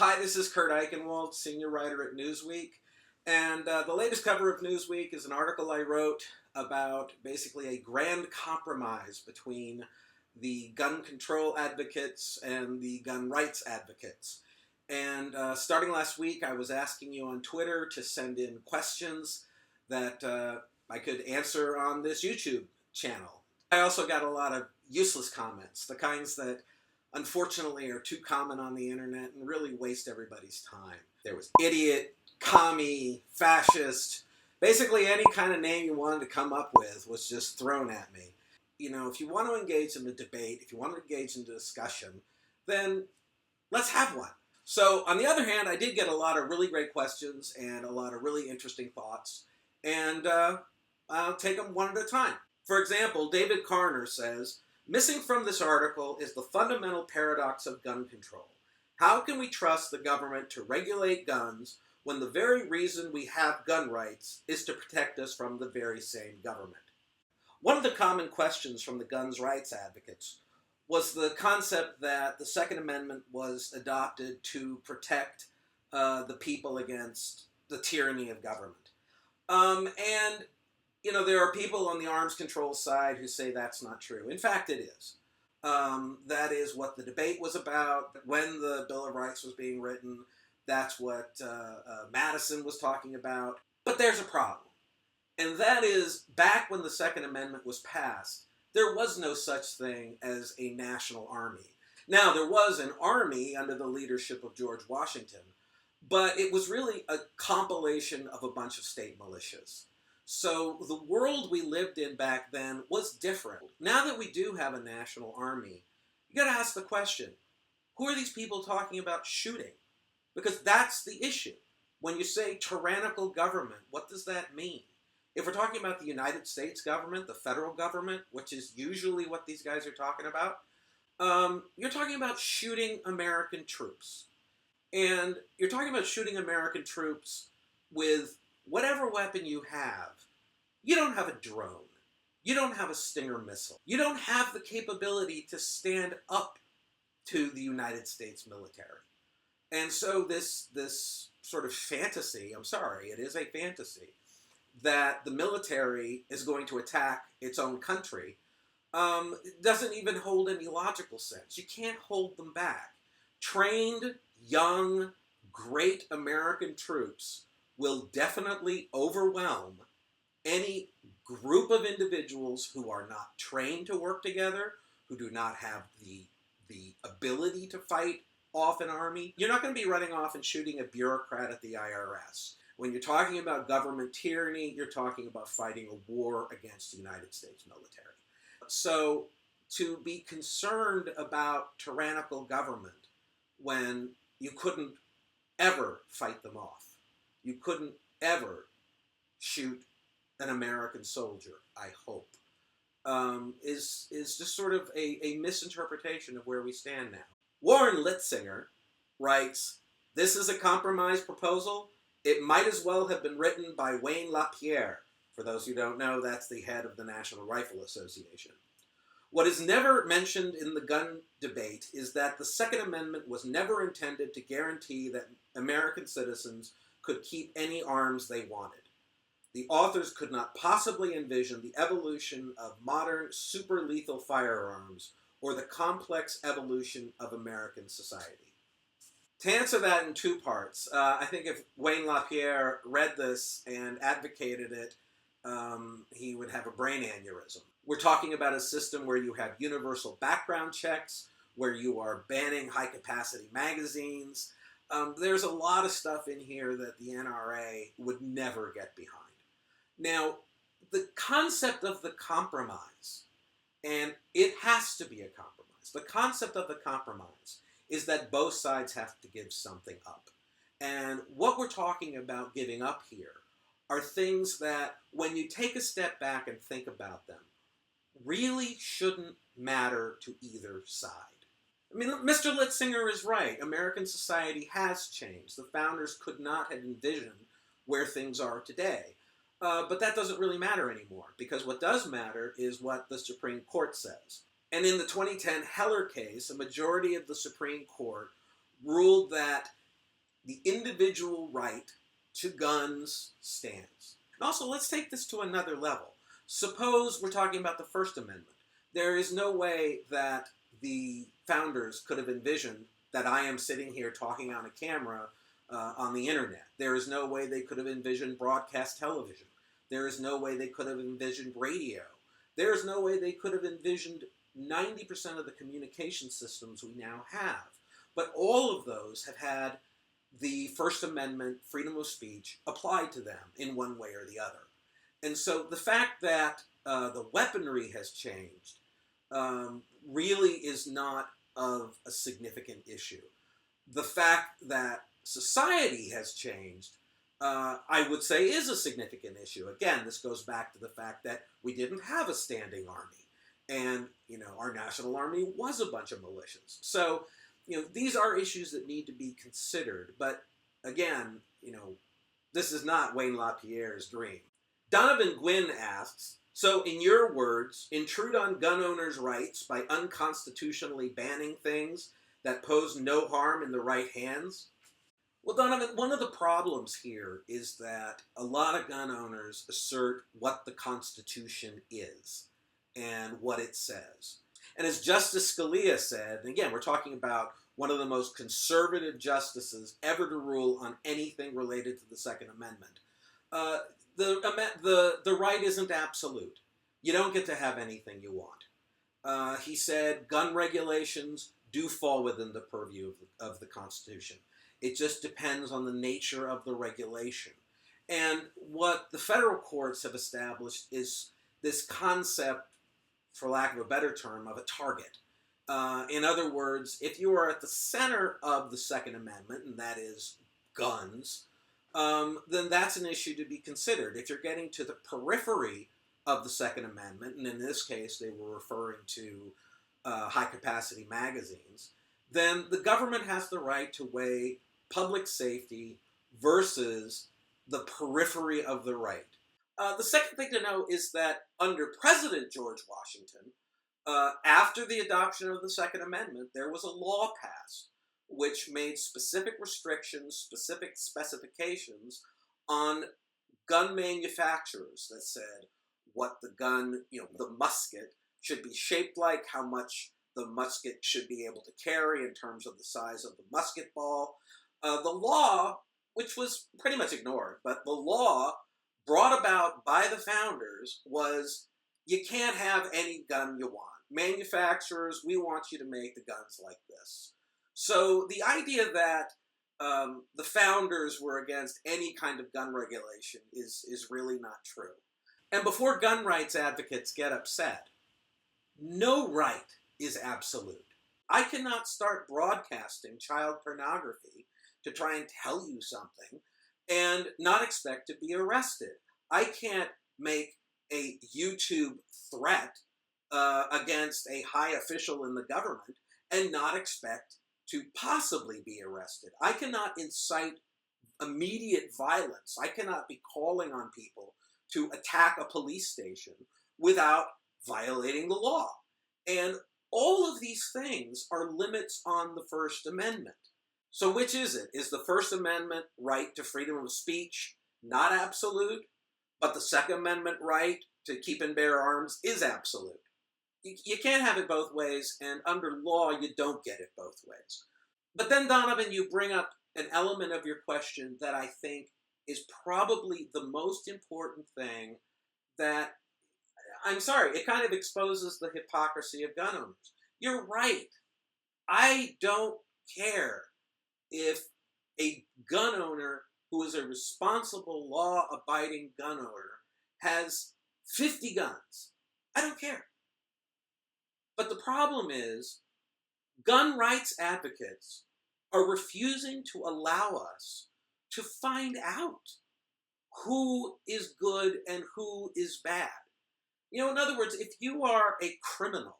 Hi, this is Kurt Eichenwald, senior writer at Newsweek. And the latest cover of Newsweek is an article I wrote about basically a grand compromise between the gun control advocates and the gun rights advocates. And starting last week, I was asking you on Twitter to send in questions that I could answer on this YouTube channel. I also got a lot of useless comments, the kinds that unfortunately are too common on the internet and really waste everybody's time. There was idiot, commie, fascist, basically any kind of name you wanted to come up with was just thrown at me. You know, if you want to engage in a debate, if you want to engage in a discussion, then let's have one. So on the other hand, I did get a lot of really great questions and a lot of really interesting thoughts, and I'll take them one at a time. For example, David Carner says, "Missing from this article is the fundamental paradox of gun control. How can we trust the government to regulate guns when the very reason we have gun rights is to protect us from the very same government?" One of the common questions from the guns rights advocates was the concept that the Second Amendment was adopted to protect the people against the tyranny of government. And you know, there are people on the arms control side who say that's not true. In fact, it is. That is what the debate was about. When the Bill of Rights was being written, that's what Madison was talking about. But there's a problem. And that is, back when the Second Amendment was passed, there was no such thing as a national army. Now, there was an army under the leadership of George Washington, but it was really a compilation of a bunch of state militias. So the world we lived in back then was different. Now that we do have a national army, you got to ask the question, who are these people talking about shooting? Because that's the issue. When you say tyrannical government, what does that mean? If we're talking about the United States government, the federal government, which is usually what these guys are talking about, you're talking about shooting American troops. And you're talking about shooting American troops with whatever weapon you have. You don't have a drone. You don't have a Stinger missile. You don't have the capability to stand up to the United States military. And so this sort of fantasy, I'm sorry, it is a fantasy, that the military is going to attack its own country, doesn't even hold any logical sense. You can't hold them back. Trained, young, great American troops will definitely overwhelm any group of individuals who are not trained to work together, who do not have the ability to fight off an army. You're not going to be running off and shooting a bureaucrat at the IRS. When you're talking about government tyranny, you're talking about fighting a war against the United States military. So to be concerned about tyrannical government when you couldn't ever fight them off, you couldn't ever shoot an American soldier, I hope, is just sort of a misinterpretation of where we stand now. Warren Litzinger writes, "This is a compromise proposal. It might as well have been written by Wayne LaPierre." For those who don't know, that's the head of the National Rifle Association. "What is never mentioned in the gun debate is that the Second Amendment was never intended to guarantee that American citizens could keep any arms they wanted. The authors could not possibly envision the evolution of modern super-lethal firearms or the complex evolution of American society." To answer that in two parts, I think if Wayne LaPierre read this and advocated it, he would have a brain aneurysm. We're talking about a system where you have universal background checks, where you are banning high-capacity magazines. There's a lot of stuff in here that the NRA would never get behind. Now, the concept of the compromise, and it has to be a compromise, the concept of the compromise is that both sides have to give something up. And what we're talking about giving up here are things that, when you take a step back and think about them, really shouldn't matter to either side. I mean, Mr. Litzinger is right. American society has changed. The founders could not have envisioned where things are today. But that doesn't really matter anymore, because what does matter is what the Supreme Court says. And in the 2010 Heller case, a majority of the Supreme Court ruled that the individual right to guns stands. And also, let's take this to another level. Suppose we're talking about the First Amendment. There is no way that the founders could have envisioned that I am sitting here talking on a camera on the internet. There is no way they could have envisioned broadcast television. There is no way they could have envisioned radio. There is no way they could have envisioned 90% of the communication systems we now have. But all of those have had the First Amendment, freedom of speech, applied to them in one way or the other. And so the fact that the weaponry has changed really is not of a significant issue. The fact that society has changed, I would say, is a significant issue. Again, this goes back to the fact that we didn't have a standing army. And, our national army was a bunch of militias. So, these are issues that need to be considered. But, again, this is not Wayne LaPierre's dream. Donovan Gwynn asks, so in your words, intrude on gun owners' rights by unconstitutionally banning things that pose no harm in the right hands? Well, Donovan, one of the problems here is that a lot of gun owners assert what the Constitution is and what it says. And as Justice Scalia said, and again, we're talking about one of the most conservative justices ever to rule on anything related to the Second Amendment, the right isn't absolute. You don't get to have anything you want. He said gun regulations do fall within the purview of the Constitution. It just depends on the nature of the regulation. And what the federal courts have established is this concept, for lack of a better term, of a target. In other words, if you are at the center of the Second Amendment, and that is guns, then that's an issue to be considered. If you're getting to the periphery of the Second Amendment, and in this case they were referring to high-capacity magazines, then the government has the right to weigh public safety versus the periphery of the right. The second thing to know is that under President George Washington, after the adoption of the Second Amendment, there was a law passed which made specific restrictions, specific specifications on gun manufacturers that said what the gun, the musket, should be shaped like, how much the musket should be able to carry in terms of the size of the musket ball. The law, which was pretty much ignored, but the law brought about by the founders was you can't have any gun you want. Manufacturers, we want you to make the guns like this. So the idea that the founders were against any kind of gun regulation is really not true. And before gun rights advocates get upset, no right is absolute. I cannot start broadcasting child pornography to try and tell you something and not expect to be arrested. I can't make a YouTube threat against a high official in the government and not expect to possibly be arrested. I cannot incite immediate violence. I cannot be calling on people to attack a police station without violating the law. And all of these things are limits on the First Amendment. So which is it? Is the First Amendment right to freedom of speech not absolute, but the Second Amendment right to keep and bear arms is absolute? You can't have it both ways, and under law, you don't get it both ways. But then, Donovan, you bring up an element of your question that I think is probably the most important thing that, I'm sorry, it kind of exposes the hypocrisy of gun owners. You're right. I don't care if a gun owner who is a responsible, law-abiding gun owner has 50 guns. I don't care. But the problem is, gun rights advocates are refusing to allow us to find out who is good and who is bad. In other words, if you are a criminal,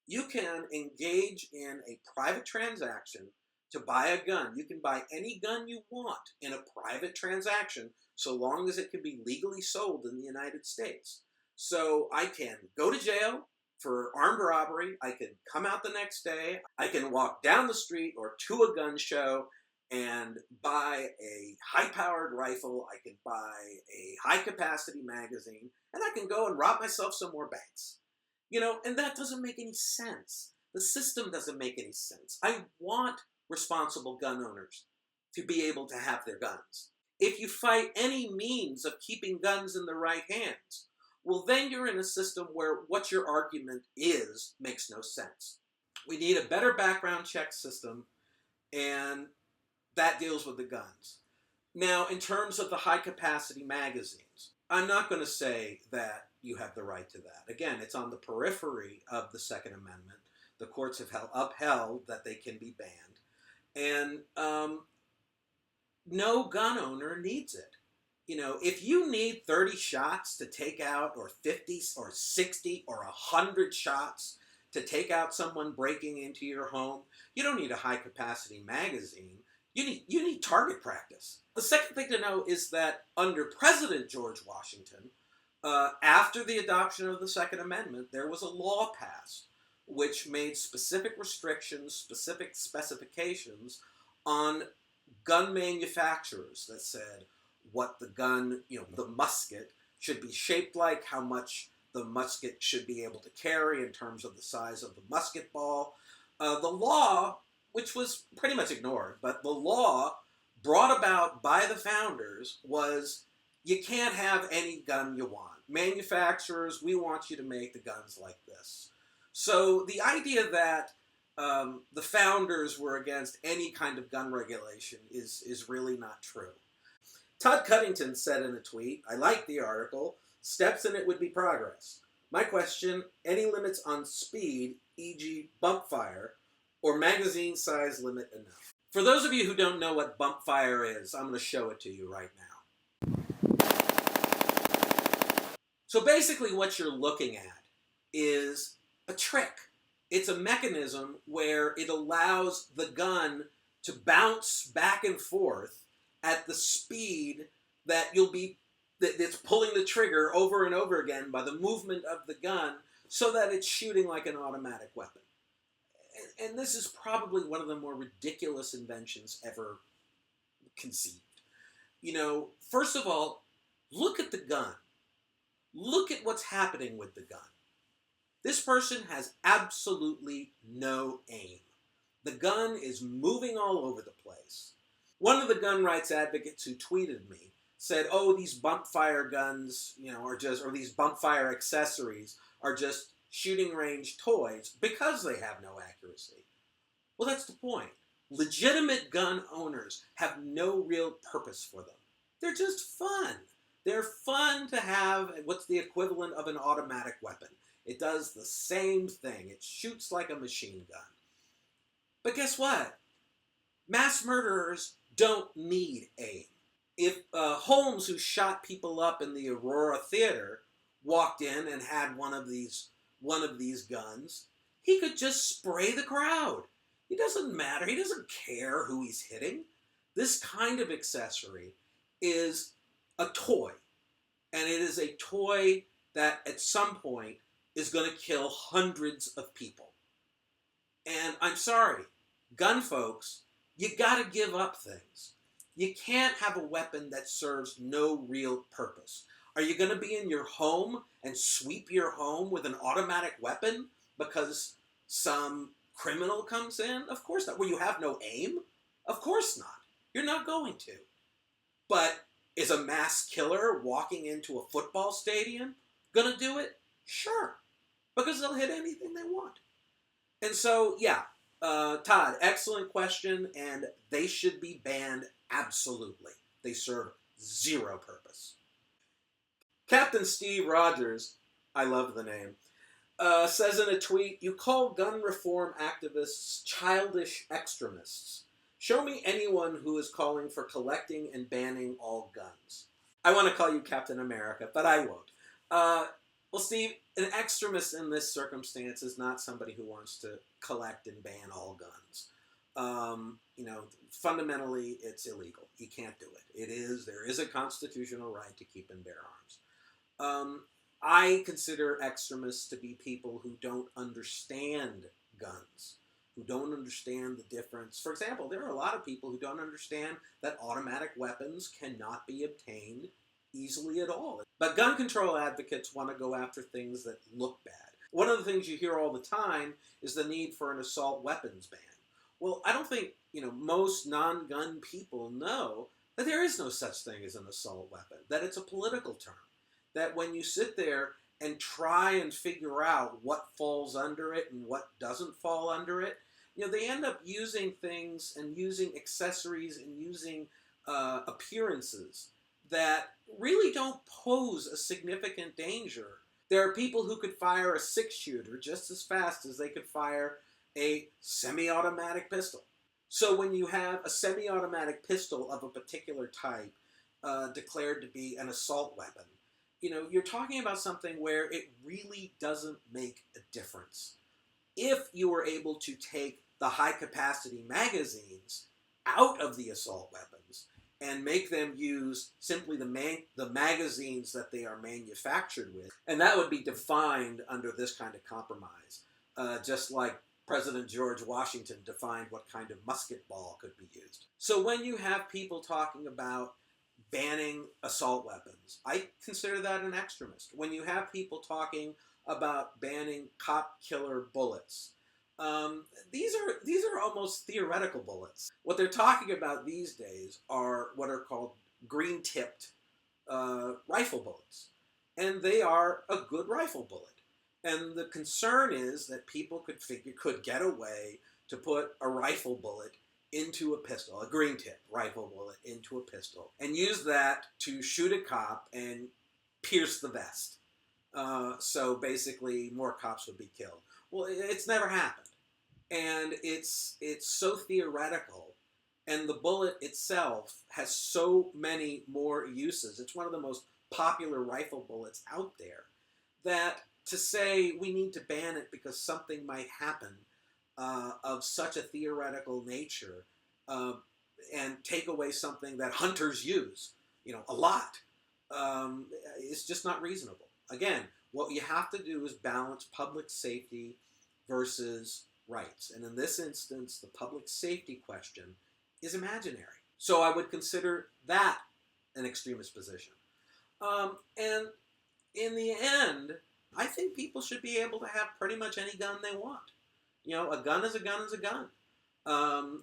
you can engage in a private transaction to buy a gun. You can buy any gun you want in a private transaction so long as it can be legally sold in the United States. So I can go to jail for armed robbery. I can come out the next day. I can walk down the street or to a gun show and buy a high-powered rifle. I can buy a high-capacity magazine, and I can go and rob myself some more banks. And that doesn't make any sense. The system doesn't make any sense. I want responsible gun owners to be able to have their guns. If you fight any means of keeping guns in the right hands, well, then you're in a system where what your argument is makes no sense. We need a better background check system, and that deals with the guns. Now, in terms of the high-capacity magazines, I'm not going to say that you have the right to that. Again, it's on the periphery of the Second Amendment. The courts have upheld that they can be banned. And no gun owner needs it. If you need 30 shots to take out, or 50 or 60 or 100 shots to take out someone breaking into your home, you don't need a high-capacity magazine. You need target practice. The second thing to know is that under President George Washington, after the adoption of the Second Amendment, there was a law passed which made specific restrictions, specific specifications on gun manufacturers that said what the gun, the musket, should be shaped like, how much the musket should be able to carry in terms of the size of the musket ball. The law, which was pretty much ignored, but the law brought about by the founders was you can't have any gun you want. Manufacturers, we want you to make the guns like this. So the idea that the founders were against any kind of gun regulation is really not true. Todd Cuddington said in a tweet, "I like the article. Steps in it would be progress. My question, any limits on speed, e.g. bump fire, or magazine size limit enough?" For those of you who don't know what bump fire is, I'm going to show it to you right now. So basically what you're looking at is a trick. It's a mechanism where it allows the gun to bounce back and forth at the speed that that's pulling the trigger over and over again by the movement of the gun, so that it's shooting like an automatic weapon. And this is probably one of the more ridiculous inventions ever conceived. First of all, look at the gun. Look at what's happening with the gun. This person has absolutely no aim. The gun is moving all over the place. One of the gun rights advocates who tweeted me said, "Oh, these bump fire guns, or these bump fire accessories are just shooting range toys because they have no accuracy." Well, that's the point. Legitimate gun owners have no real purpose for them. They're just fun. They're fun to have what's the equivalent of an automatic weapon. It does the same thing. It shoots like a machine gun. But guess what? Mass murderers don't need aim. If Holmes, who shot people up in the Aurora Theater, walked in and had one of these guns, he could just spray the crowd. It doesn't matter. He doesn't care who he's hitting. This kind of accessory is a toy. And it is a toy that at some point is going to kill hundreds of people. And I'm sorry, gun folks, you got to give up things. You can't have a weapon that serves no real purpose. Are you going to be in your home and sweep your home with an automatic weapon because some criminal comes in? Of course not. Well, you have no aim? Of course not. You're not going to. But is a mass killer walking into a football stadium going to do it? Sure. Because they'll hit anything they want. And so, yeah, Todd, excellent question, and they should be banned absolutely. They serve zero purpose. Captain Steve Rogers, I love the name, says in a tweet, "You call gun reform activists childish extremists. Show me anyone who is calling for collecting and banning all guns." I want to call you Captain America, but I won't. Well, Steve, an extremist in this circumstance is not somebody who wants to collect and ban all guns. Fundamentally, it's illegal. You can't do it. There is a constitutional right to keep and bear arms. I consider extremists to be people who don't understand guns, who don't understand the difference. For example, there are a lot of people who don't understand that automatic weapons cannot be obtained easily at all. But gun control advocates want to go after things that look bad. One of the things you hear all the time is the need for an assault weapons ban. Well, I don't think, most non-gun people know that there is no such thing as an assault weapon, that it's a political term, that when you sit there and try and figure out what falls under it and what doesn't fall under it, they end up using things and using accessories and using appearances that really don't pose a significant danger. There are people who could fire a 6-shooter just as fast as they could fire a semi-automatic pistol. So when you have a semi-automatic pistol of a particular type declared to be an assault weapon, you're talking about something where it really doesn't make a difference. If you were able to take the high-capacity magazines out of the assault weapons and make them use simply the magazines that they are manufactured with, and that would be defined under this kind of compromise, just like President George Washington defined what kind of musket ball could be used. So when you have people talking about banning assault weapons, I consider that an extremist. When you have people talking about banning cop killer bullets, these are almost theoretical bullets. What they're talking about these days are what are called green-tipped rifle bullets, and they are a good rifle bullet. And the concern is that people could get away to put a rifle bullet into a pistol, a green-tip rifle bullet into a pistol, and use that to shoot a cop and pierce the vest. So basically, more cops would be killed. Well, it's never happened. And it's so theoretical, and the bullet itself has so many more uses. It's one of the most popular rifle bullets out there, that to say we need to ban it because something might happen of such a theoretical nature and take away something that hunters use, a lot, is just not reasonable. Again, what you have to do is balance public safety versus rights. And in this instance, the public safety question is imaginary. So I would consider that an extremist position. And in the end, I think people should be able to have pretty much any gun they want. A gun is a gun is a gun.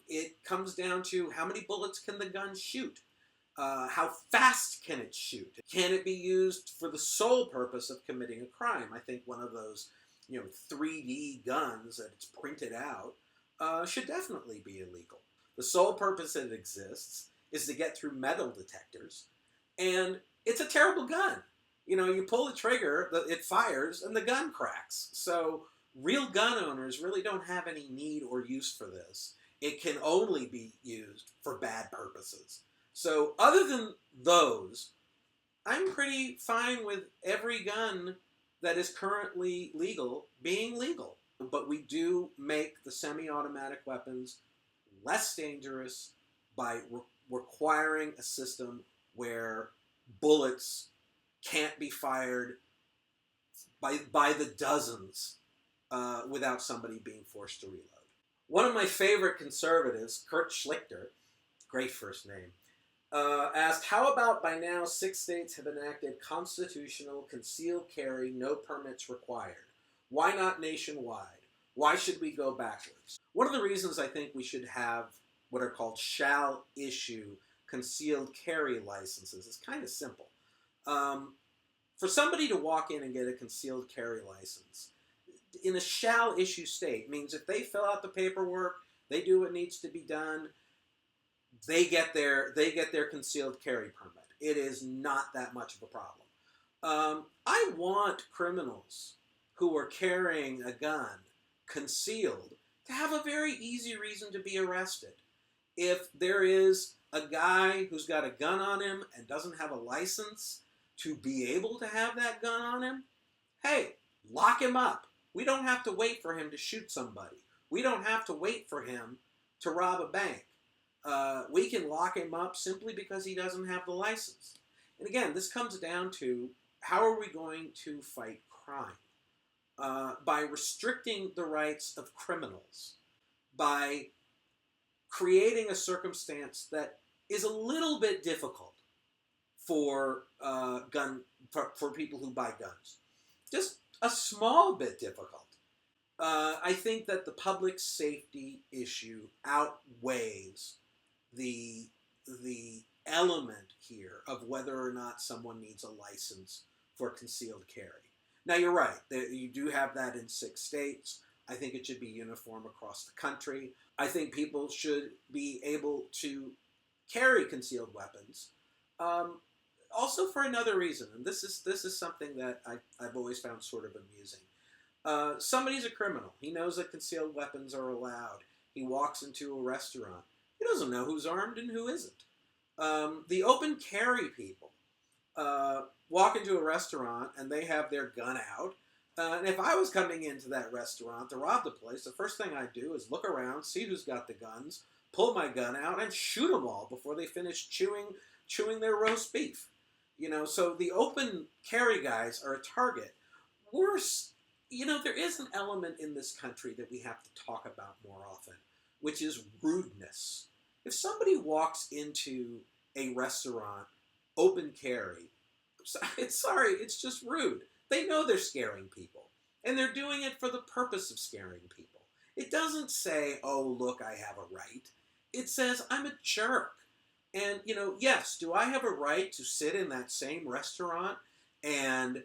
It comes down to how many bullets can the gun shoot? How fast can it shoot? Can it be used for the sole purpose of committing a crime? I think one of those 3D guns that it's printed out should definitely be illegal. The sole purpose it exists is to get through metal detectors, and it's a terrible gun. You pull the trigger, it fires, and the gun cracks. So real gun owners really don't have any need or use for this. It can only be used for bad purposes. So other than those, I'm pretty fine with every gun that is currently legal being legal. But we do make the semi-automatic weapons less dangerous by requiring a system where bullets can't be fired by the dozens without somebody being forced to reload. One of my favorite conservatives, Kurt Schlichter, great first name, asked, how about by now 6 states have enacted constitutional concealed carry, no permits required? Why not nationwide? Why should we go backwards? One of the reasons I think we should have what are called shall issue concealed carry licenses is kind of simple. For somebody to walk in and get a concealed carry license, in a shall issue state, means if they fill out the paperwork, they do what needs to be done, they get their concealed carry permit. It is not that much of a problem. I want criminals who are carrying a gun concealed to have a very easy reason to be arrested. If there is a guy who's got a gun on him and doesn't have a license to be able to have that gun on him, hey, lock him up. We don't have to wait for him to shoot somebody. We don't have to wait for him to rob a bank. We can lock him up simply because he doesn't have the license. And again, this comes down to how are we going to fight crime? By restricting the rights of criminals, by creating a circumstance that is a little bit difficult for for people who buy guns. Just a small bit difficult. I think that the public safety issue outweighs the element here of whether or not someone needs a license for concealed carry. Now, you're right. You do have that in 6 states. I think it should be uniform across the country. I think people should be able to carry concealed weapons. Also for another reason, and this is something that I've always found sort of amusing. Somebody's a criminal. He knows that concealed weapons are allowed. He walks into a restaurant. He doesn't know who's armed and who isn't. The open carry people walk into a restaurant and they have their gun out. And if I was coming into that restaurant to rob the place, the first thing I'd do is look around, see who's got the guns, pull my gun out, and shoot them all before they finish chewing their roast beef. You know, so the open carry guys are a target. Worse, you know, there is an element in this country that we have to talk about more often, which is rudeness. If somebody walks into a restaurant, open carry, it's just rude. They know they're scaring people, and they're doing it for the purpose of scaring people. It doesn't say, oh, look, I have a right. It says, I'm a jerk. And, you know, yes, do I have a right to sit in that same restaurant and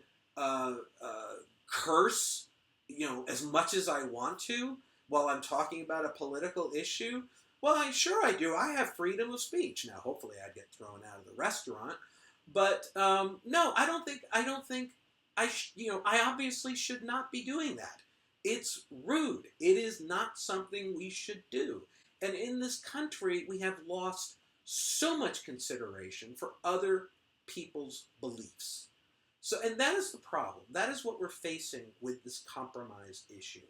curse, you know, as much as I want to while I'm talking about a political issue? Well, sure I do. I have freedom of speech. Now, hopefully I'd get thrown out of the restaurant. But, no, I don't think I obviously should not be doing that. It's rude. It is not something we should do. And in this country, we have lost so much consideration for other people's beliefs. So, and that is the problem. That is what we're facing with this compromise issue.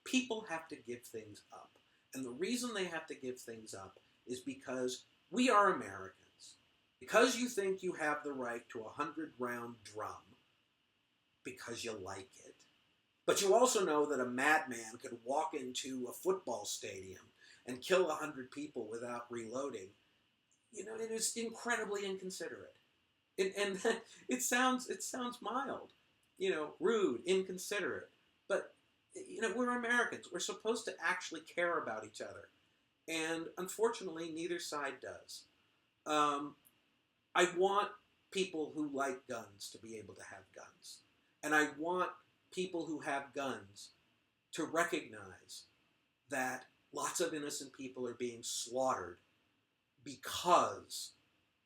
People have to give things up. And the reason they have to give things up is because we are Americans. Because you think you have the right to a 100-round drum, because you like it. But you also know that a madman could walk into a football stadium and kill 100 people without reloading. You know, it is incredibly inconsiderate. And it sounds mild, you know, rude, inconsiderate. But, you know, we're Americans. We're supposed to actually care about each other. And unfortunately, neither side does. I want people who like guns to be able to have guns. And I want people who have guns to recognize that lots of innocent people are being slaughtered because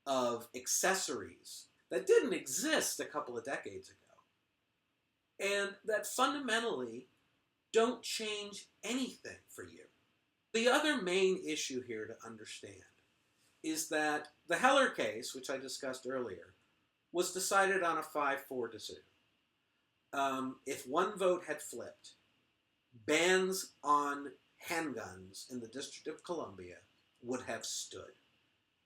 of accessories that didn't exist a couple of decades ago. And that fundamentally don't change anything for you. The other main issue here to understand is that the Heller case, which I discussed earlier, was decided on a 5-4 decision. If one vote had flipped, bans on handguns in the District of Columbia would have stood.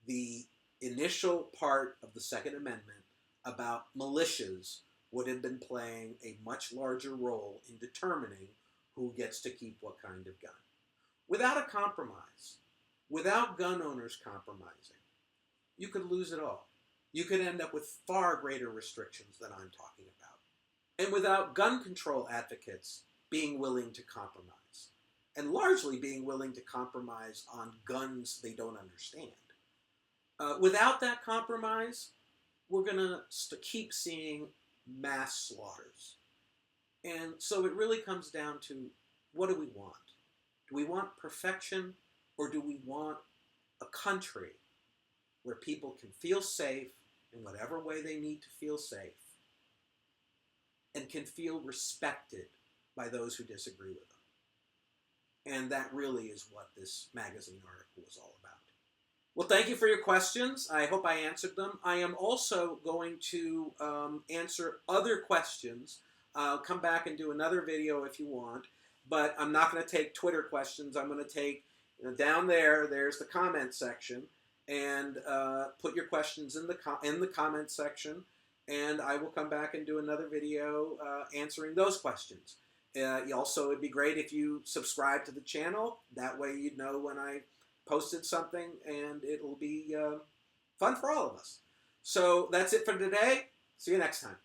The initial part of the Second Amendment about militias would have been playing a much larger role in determining who gets to keep what kind of gun. Without a compromise, without gun owners compromising, you could lose it all. You could end up with far greater restrictions than I'm talking about. And without gun control advocates being willing to compromise, and largely being willing to compromise on guns they don't understand. Without that compromise, we're going to keep seeing mass slaughters. And so it really comes down to, what do we want? Do we want perfection, or do we want a country where people can feel safe in whatever way they need to feel safe, and can feel respected by those who disagree with them? And that really is what this magazine article was all about. Well, thank you for your questions. I hope I answered them. I am also going to answer other questions. I'll come back and do another video if you want, but I'm not going to take Twitter questions. I'm going to take, down there's the comment section, and put your questions in the comment section, and I will come back and do another video answering those questions. Also, it'd be great if you subscribe to the channel. That way you'd know when I posted something, and it'll be fun for all of us. So that's it for today. See you next time.